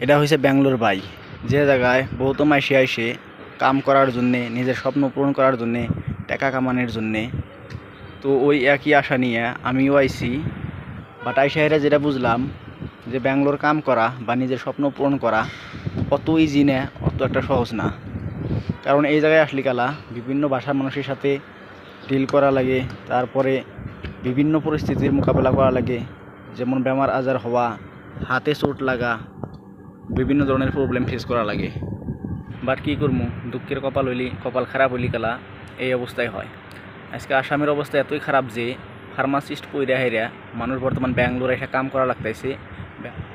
এটা হয়েছে ব্যাঙ্গালোর ভাই, যে জায়গায় বহুত মাইসে আইসে কাম করার জন্যে, নিজের স্বপ্ন পূরণ করার জন্যে, টাকা কামানোর জন্যে। তো ওই একই আশা নিয়ে আমিও আইছি। বাট আইসা হেরা যেটা বুঝলাম যে ব্যাঙ্গালোর কাম করা বা নিজের স্বপ্ন পূরণ করা অত ইজি না, অত একটা সহজ না। কারণ এই জায়গায় আসলে কালা বিভিন্ন ভাষার মানুষের সাথে ডিল করা লাগে, তারপরে বিভিন্ন পরিস্থিতির মোকাবেলা করা লাগে, যেমন বেমার আজার হওয়া, হাতে চোট লাগা, বিভিন্ন ধরনের প্রবলেম ফেস করা লাগে। বাট কী করবো, দুঃখের কপাল খারাপ হইলি কালা এই অবস্থায় হয়। আজকে আসামের অবস্থা এতই খারাপ যে ফার্মাসিস্ট পইরা হেরা মানুষ বর্তমান ব্যাঙ্গালোর এসে কাম করা লাগতেছে।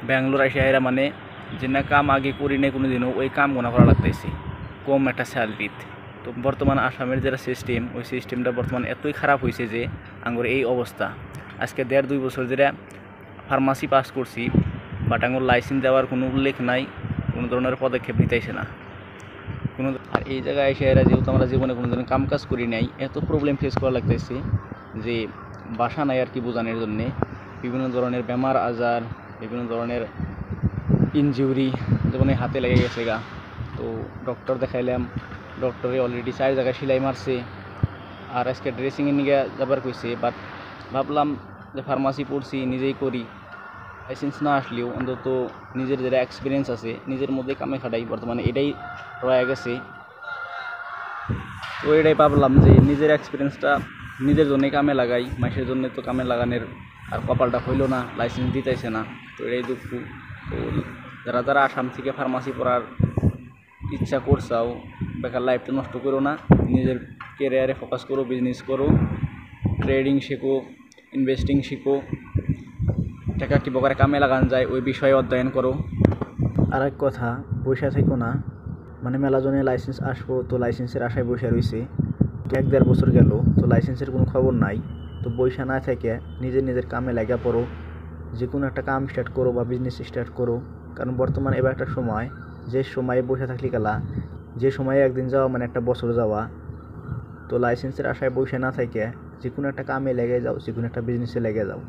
ব্যাঙ্গালোর এসে হেরা মানে যে না কাম আগে করি নাই কোনো দিনও, ওই কাম গোনা করা লাগতেছে কম একটা স্যালারিতে। তো বর্তমান আসামের যেটা সিস্টেম, ওই সিস্টেমটা বর্তমান এতই খারাপ হয়েছে যে আঙ্গুর এই অবস্থা। আজকে 1.5-2 বছর যেটা ফার্মাসি পাস করছি, বাট আঙ্গুর লাইসেন্স দেওয়ার কোনো উল্লেখ নাই, কোনো ধরনের পদক্ষেপ নিতেছে না কোনো। আর এই জায়গায় এসে এরা যেহেতু আমরা জীবনে কোনো দিন কাম কাজ করি নাই, এত প্রবলেম ফেস করা লাগতেছে যে বাসা নাই আর কি বোঝানোর জন্যে। বিভিন্ন ধরনের বেমার আজার, বিভিন্ন ধরনের ইনজুরি, যেমন হাতে লেগে গেছে গা। তো ডক্টর দেখাইলাম, ডক্টরে অলরেডি 4 জায়গায় সেলাই মারছে। আর আজকে ড্রেসিংয়ে নিয়ে যাবার কইছে। বাট ভাবলাম যে ফার্মাসি পড়ছি, নিজেই করি, লাইসেন্স না আসলেও অন্তত নিজের যেটা এক্সপিরিয়েন্স আছে নিজের মধ্যে কামে খাটাই, বর্তমানে এটাই রয়ে গেছে। তো এটাই ভাবলাম যে নিজের এক্সপিরিয়েন্সটা নিজের জন্যই কামে লাগাই, মানুষের জন্য তো কামে লাগানোর আর কপালটা হইল না, লাইসেন্স দিতেছে না। তো এটাই দুঃখ। তো যারা আসাম থেকে ফার্মাসি পড়ার ইচ্ছা করছাও, বেকার লাইফটা নষ্ট করো না, নিজের কেরিয়ারে ফোকাস করো, বিজনেস করো, ট্রেডিং শেখো, ইনভেস্টিং শিখো, টাকা কী প্রকারে কামে লাগান যায় ওই বিষয়ে অধ্যয়ন করো। আর এক কথা, বসে থেকো না, মানে মেলাজনে লাইসেন্স আসবো, তো লাইসেন্সের আশায় বসে রয়েছে। 1-1.5 বছর গেল, তো লাইসেন্সের কোনো খবর নাই। তো বইসা না থেকে নিজের কামে লাগা পড়ো, যে কোনো একটা কাম স্টার্ট করো বা বিজনেস স্টার্ট করো। কারণ বর্তমান এবার একটা সময়, যে সময়ে বসে থাকলে গেলা, যে সময়ে একদিন যাওয়া মানে একটা বছর যাওয়া। তো লাইসেন্সের আশায় বসে না থেকে যে কোনো একটা কামে লেগে যাও, যে কোনো একটা বিজনেসে লেগে যাও।